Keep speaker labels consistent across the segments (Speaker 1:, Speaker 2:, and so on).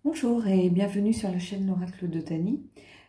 Speaker 1: Bonjour et bienvenue sur la chaîne L'Oracle de Tani.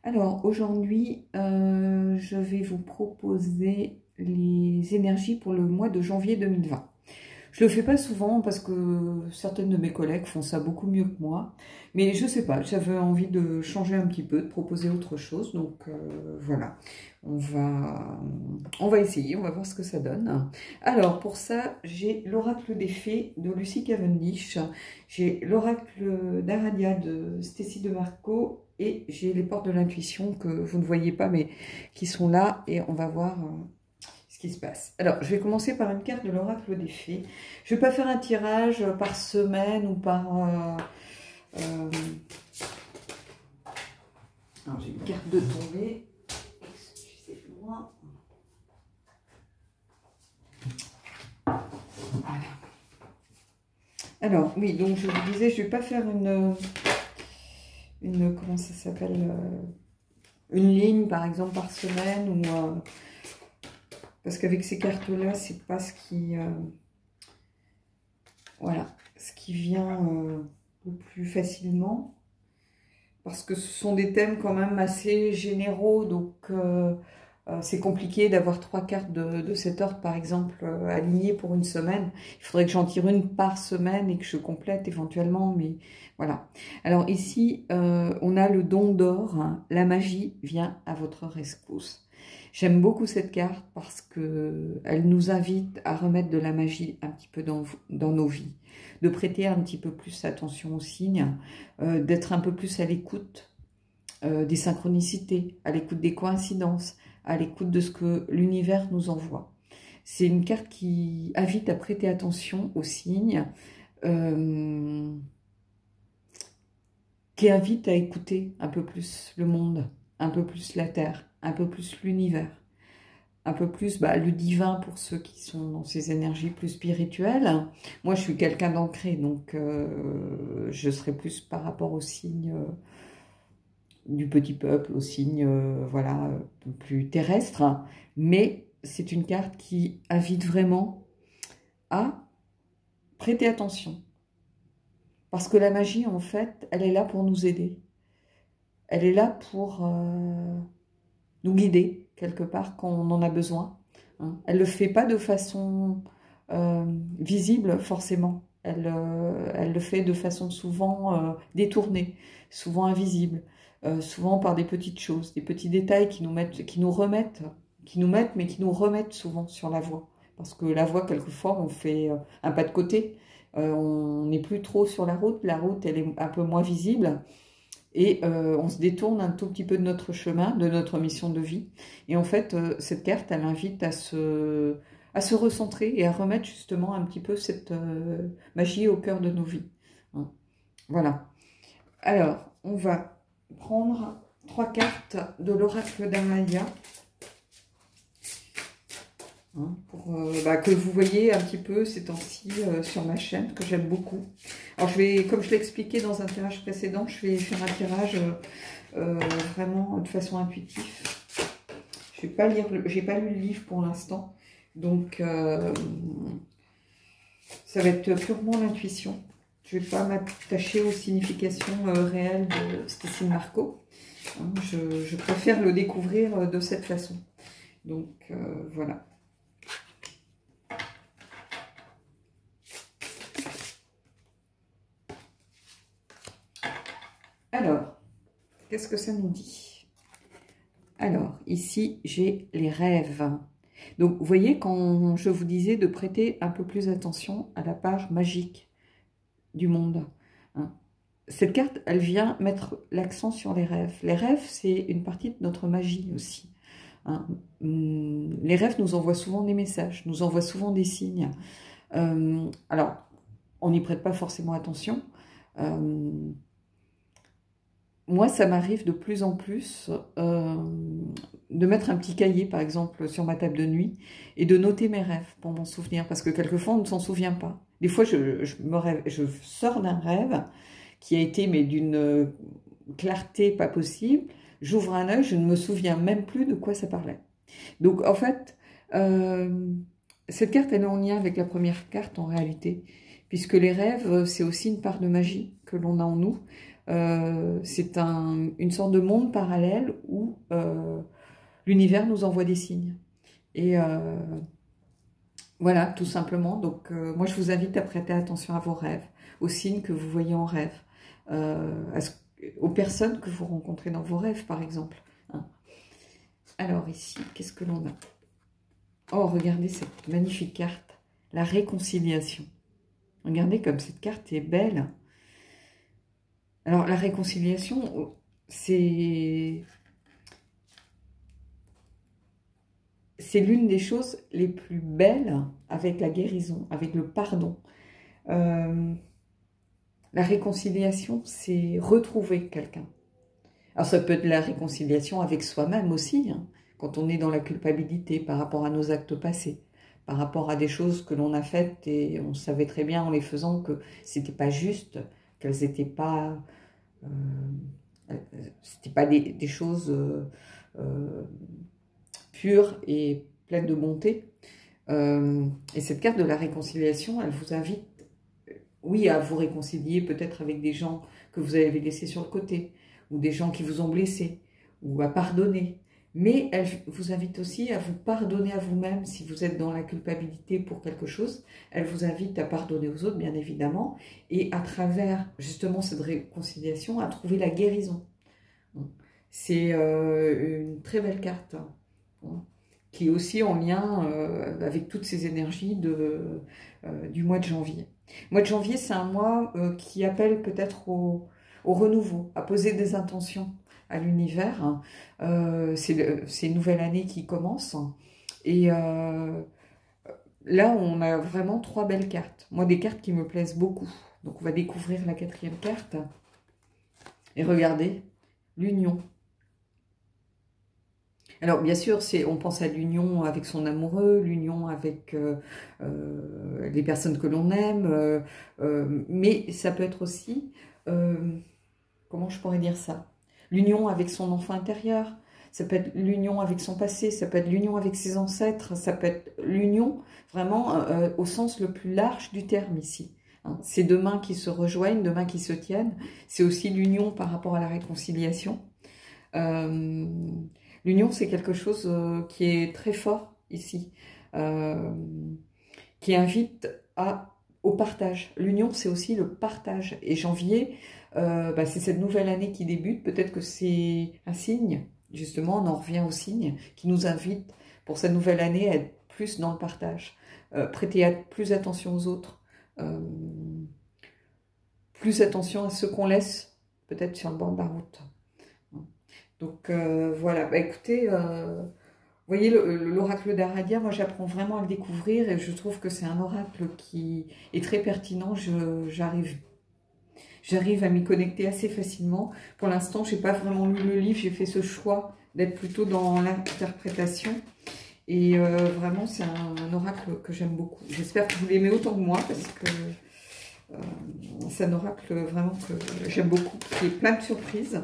Speaker 1: Alors aujourd'hui, je vais vous proposer les énergies pour le mois de janvier 2020. Je le fais pas souvent parce que certaines de mes collègues font ça beaucoup mieux que moi. Mais je sais pas, j'avais envie de changer un petit peu, de proposer autre chose. Donc voilà, on va essayer, on va voir ce que ça donne. Alors pour ça, j'ai l'oracle des fées de Lucy Cavendish. J'ai l'oracle d'Aradia de Stécie de Marco. Et j'ai les portes de l'intuition que vous ne voyez pas mais qui sont là. Et on va voir ce qui se passe. Alors, je vais commencer par une carte de l'oracle des fées. Je ne vais pas faire un tirage par semaine ou par... Alors, j'ai une carte de tombée. Excusez-moi. Voilà. Alors, oui, donc je vous disais, je ne vais pas faire une comment ça s'appelle, une ligne, par exemple, par semaine, ou parce qu'avec ces cartes-là, c'est pas ce qui... voilà, ce qui vient le plus facilement. Parce que ce sont des thèmes quand même assez généraux, donc c'est compliqué d'avoir 3 cartes de cet ordre, par exemple, alignées pour une semaine. Il faudrait que j'en tire une par semaine et que je complète éventuellement, mais voilà. Alors ici, on a le don d'or, hein. La magie vient à votre rescousse. J'aime beaucoup cette carte parce qu'elle nous invite à remettre de la magie un petit peu dans nos vies, de prêter un petit peu plus attention aux signes, d'être un peu plus à l'écoute des synchronicités, à l'écoute des coïncidences, à l'écoute de ce que l'univers nous envoie. C'est une carte qui invite à prêter attention aux signes, qui invite à écouter un peu plus le monde, un peu plus la Terre, un peu plus l'univers, un peu plus le divin pour ceux qui sont dans ces énergies plus spirituelles. Moi, je suis quelqu'un d'ancré, donc je serai plus par rapport aux signes du petit peuple, aux signes voilà, plus terrestres. Mais c'est une carte qui invite vraiment à prêter attention. Parce que la magie, en fait, elle est là pour nous aider. Elle est là pour nous guider, quelque part, quand on en a besoin. Hein. Elle ne le fait pas de façon visible, forcément. Elle le fait de façon souvent détournée, souvent invisible, souvent par des petites choses, des petits détails qui nous remettent souvent sur la voie. Parce que la voie, quelquefois, on fait un pas de côté. On n'est plus trop sur la route, elle est un peu moins visible. Et on se détourne un tout petit peu de notre chemin, de notre mission de vie. Et en fait, cette carte, elle invite à se recentrer et à remettre justement un petit peu cette magie au cœur de nos vies. Hein. Voilà. Alors, on va prendre 3 cartes de l'oracle d'Amaya. Hein, pour que vous voyez un petit peu ces temps-ci sur ma chaîne, que j'aime beaucoup. Alors, comme je l'ai expliqué dans un tirage précédent, je vais faire un tirage vraiment de façon intuitive. Je vais pas lire, j'ai pas lu le livre pour l'instant, donc ça va être purement l'intuition. Je ne vais pas m'attacher aux significations réelles de Stécie Marco. Hein, je préfère le découvrir de cette façon. Donc voilà. Alors, qu'est-ce que ça nous dit? Alors, ici, j'ai les rêves. Donc, vous voyez, quand je vous disais de prêter un peu plus attention à la part magique du monde. Hein. Cette carte, elle vient mettre l'accent sur les rêves. Les rêves, c'est une partie de notre magie aussi. Hein. Les rêves nous envoient souvent des messages, nous envoient souvent des signes. Alors, on n'y prête pas forcément attention. Moi, ça m'arrive de plus en plus de mettre un petit cahier, par exemple, sur ma table de nuit et de noter mes rêves pour m'en souvenir. Parce que quelquefois, on ne s'en souvient pas. Des fois, je sors d'un rêve qui a été d'une clarté pas possible. J'ouvre un œil, je ne me souviens même plus de quoi ça parlait. Donc, en fait, cette carte, elle est en lien avec la première carte, en réalité. puisque les rêves, c'est aussi une part de magie que l'on a en nous. C'est une sorte de monde parallèle où l'univers nous envoie des signes. Et voilà, tout simplement. Donc, moi, je vous invite à prêter attention à vos rêves, aux signes que vous voyez en rêve, aux personnes que vous rencontrez dans vos rêves, par exemple. Hein. Alors, ici, qu'est-ce que l'on a? Oh, regardez cette magnifique carte, la réconciliation. Regardez comme cette carte est belle. Alors, la réconciliation, c'est l'une des choses les plus belles avec la guérison, avec le pardon. La réconciliation, c'est retrouver quelqu'un. Alors, ça peut être la réconciliation avec soi-même aussi, hein, quand on est dans la culpabilité par rapport à nos actes passés, par rapport à des choses que l'on a faites et on savait très bien en les faisant que c'était pas juste, qu'elles n'étaient pas... c'était pas des choses pures et pleines de bonté. Et cette carte de la réconciliation, elle vous invite, oui, à vous réconcilier peut-être avec des gens que vous avez laissés sur le côté, ou des gens qui vous ont blessé, ou à pardonner. Mais elle vous invite aussi à vous pardonner à vous-même si vous êtes dans la culpabilité pour quelque chose. Elle vous invite à pardonner aux autres, bien évidemment, et à travers justement cette réconciliation, à trouver la guérison. C'est une très belle carte, hein, qui est aussi en lien avec toutes ces énergies du mois de janvier. Le mois de janvier, c'est un mois qui appelle peut-être au renouveau, à poser des intentions à l'univers. C'est une nouvelle année qui commence. Et là, on a vraiment 3 belles cartes. Moi, des cartes qui me plaisent beaucoup. Donc, on va découvrir la 4e carte. Et regardez, l'union. Alors, bien sûr, on pense à l'union avec son amoureux, l'union avec les personnes que l'on aime, mais ça peut être aussi, comment je pourrais dire ça? L'union avec son enfant intérieur, ça peut être l'union avec son passé, ça peut être l'union avec ses ancêtres, ça peut être l'union vraiment au sens le plus large du terme ici. Hein. C'est deux mains qui se rejoignent, deux mains qui se tiennent, c'est aussi l'union par rapport à la réconciliation. L'union, c'est quelque chose qui est très fort ici, qui invite au partage. L'union, c'est aussi le partage. Et janvier, c'est cette nouvelle année qui débute. Peut-être que c'est un signe, justement, on en revient au signe, qui nous invite pour cette nouvelle année à être plus dans le partage, prêter plus attention aux autres, plus attention à ceux qu'on laisse, peut-être sur le bord de la route. Donc voilà, écoutez, vous voyez l'oracle d'Aradia, moi j'apprends vraiment à le découvrir et je trouve que c'est un oracle qui est très pertinent, j'arrive à m'y connecter assez facilement. Pour l'instant, je n'ai pas vraiment lu le livre, j'ai fait ce choix d'être plutôt dans l'interprétation et vraiment c'est un oracle que j'aime beaucoup. J'espère que vous l'aimez autant que moi parce que c'est un oracle vraiment que j'aime beaucoup, qui est plein de surprises,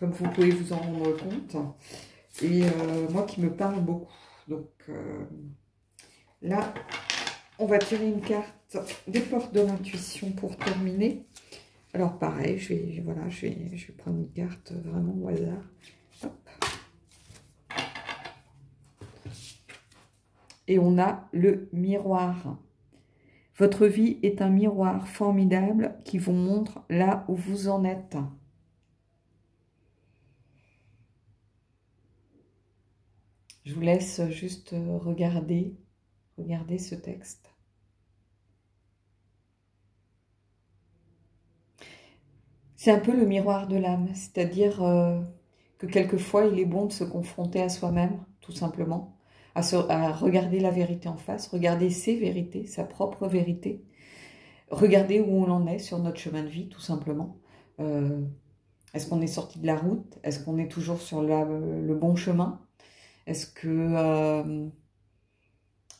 Speaker 1: comme vous pouvez vous en rendre compte, et moi qui me parle beaucoup. Donc là, on va tirer une carte des portes de l'intuition pour terminer. Alors pareil, je vais prendre une carte vraiment au hasard. Hop. Et on a le miroir. Votre vie est un miroir formidable qui vous montre là où vous en êtes. Je vous laisse juste regarder ce texte. C'est un peu le miroir de l'âme, c'est-à-dire que quelquefois il est bon de se confronter à soi-même, tout simplement, à regarder la vérité en face, regarder ses vérités, sa propre vérité, regarder où on en est sur notre chemin de vie, tout simplement. Est-ce qu'on est sorti de la route? Est-ce qu'on est toujours sur le bon chemin? Est-ce que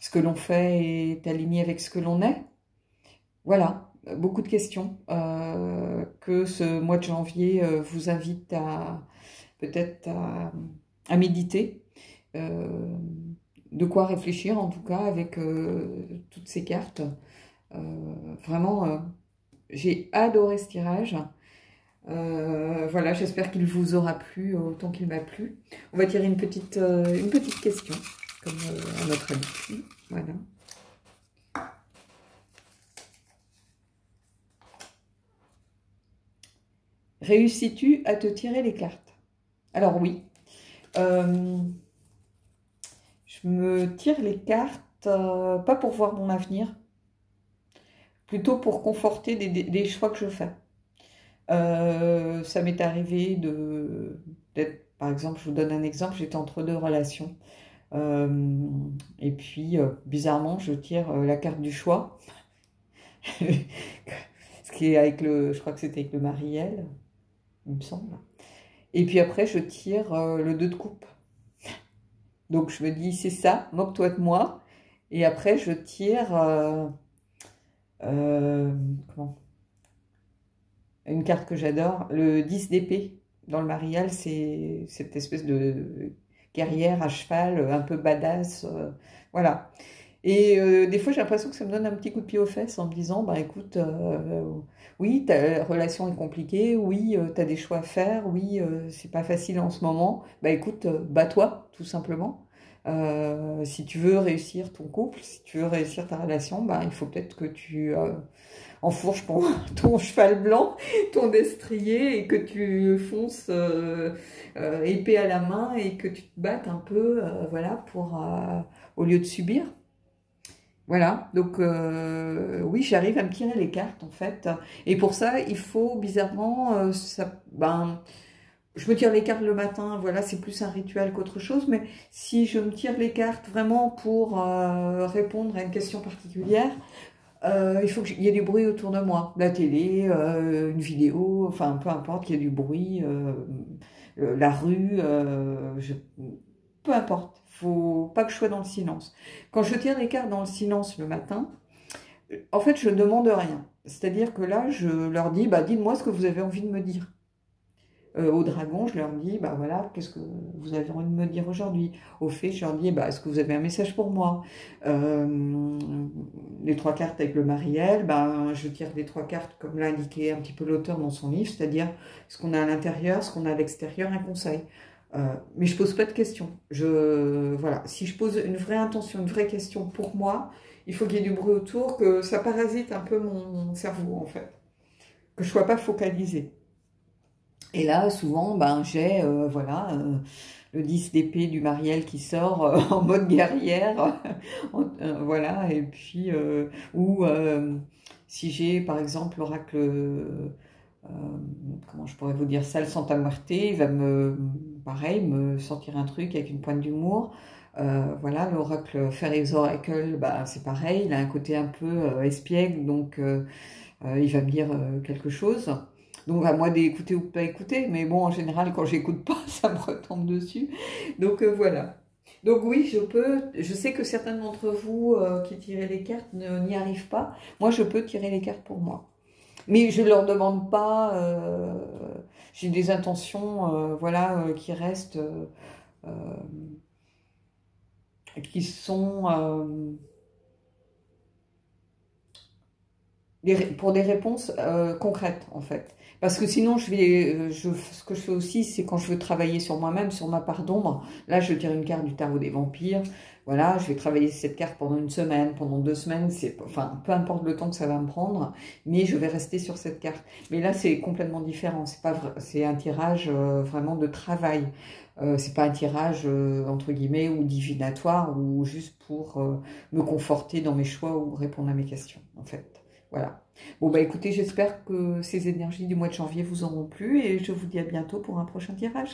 Speaker 1: ce que l'on fait est aligné avec ce que l'on est? Voilà, beaucoup de questions que ce mois de janvier vous invite peut-être à méditer, de quoi réfléchir en tout cas avec toutes ces cartes. Vraiment, j'ai adoré ce tirage. Voilà, j'espère qu'il vous aura plu autant qu'il m'a plu. On va tirer une petite question, comme à notre habitude. Voilà. Réussis-tu à te tirer les cartes? Alors oui. Je me tire les cartes, pas pour voir mon avenir, plutôt pour conforter des choix que je fais. Ça m'est arrivé d'être, par exemple, je vous donne un exemple, j'étais entre deux relations. Et puis, bizarrement, je tire la carte du choix. Ce qui est avec je crois que c'était avec le Marielle, il me semble. Et puis après, je tire le 2 de coupe. Donc, je me dis, c'est ça, moque-toi de moi. Et après, je tire... comment, une carte que j'adore, le 10 d'épée. Dans le Marial, c'est cette espèce de guerrière à cheval, un peu badass. Voilà. Et des fois, j'ai l'impression que ça me donne un petit coup de pied aux fesses en me disant, bah écoute, oui, ta relation est compliquée, oui, tu as des choix à faire, oui, c'est pas facile en ce moment. Bah écoute, bats-toi, tout simplement. Si tu veux réussir ton couple, si tu veux réussir ta relation, bah, il faut peut-être que tu enfourches ton cheval blanc, ton destrier, et que tu fonces épée à la main et que tu te battes un peu, voilà, au lieu de subir. Voilà, donc oui, j'arrive à me tirer les cartes en fait. Et pour ça, il faut bizarrement, je me tire les cartes le matin, voilà, c'est plus un rituel qu'autre chose. Mais si je me tire les cartes vraiment pour répondre à une question particulière, il faut qu'il y ait du bruit autour de moi. La télé, une vidéo, enfin peu importe qu'il y ait du bruit, la rue, peu importe. Faut pas que je sois dans le silence. Quand je tire les cartes dans le silence le matin, en fait, je ne demande rien. C'est-à-dire que là, je leur dis, bah, dites-moi ce que vous avez envie de me dire. Aux dragons, je leur dis, bah voilà, qu'est-ce que vous avez envie de me dire aujourd'hui? Aux fées, je leur dis, bah, est-ce que vous avez un message pour moi? Les 3 cartes avec le Mariel, bah, je tire les 3 cartes comme l'a indiqué un petit peu l'auteur dans son livre, c'est-à-dire ce qu'on a à l'intérieur, ce qu'on a à l'extérieur, un conseil. Mais je pose pas de questions. Voilà, si je pose une vraie intention, une vraie question pour moi, il faut qu'il y ait du bruit autour, que ça parasite un peu mon cerveau en fait, que je sois pas focalisée. Et là, souvent, ben, j'ai voilà, le 10 d'épée du Mariel qui sort en mode guerrière. Voilà, et puis, ou si j'ai par exemple l'oracle, comment je pourrais vous dire ça, le Santa Muerte, il va pareil, me sortir un truc avec une pointe d'humour. Voilà, l'oracle Fairies Oracle, bah, c'est pareil, il a un côté un peu espiègle, donc il va me dire quelque chose. Donc à moi d'écouter ou pas écouter, mais bon, en général, quand j'écoute pas, ça me retombe dessus. Donc voilà. Donc oui, je sais que certains d'entre vous qui tirez les cartes n'y arrivent pas. Moi, je peux tirer les cartes pour moi. Mais je ne leur demande pas, j'ai des intentions, voilà, qui restent, qui sont pour des réponses concrètes, en fait. Parce que sinon, ce que je fais aussi, c'est quand je veux travailler sur moi-même, sur ma part d'ombre. Là, je tire une carte du tarot des vampires. Voilà, je vais travailler cette carte pendant une semaine, pendant 2 semaines. Enfin, peu importe le temps que ça va me prendre, mais je vais rester sur cette carte. Mais là, c'est complètement différent. C'est pas vrai, c'est un tirage vraiment de travail. C'est pas un tirage entre guillemets ou divinatoire ou juste pour me conforter dans mes choix ou répondre à mes questions, en fait. Voilà. Bon, bah écoutez, j'espère que ces énergies du mois de janvier vous auront plu et je vous dis à bientôt pour un prochain tirage.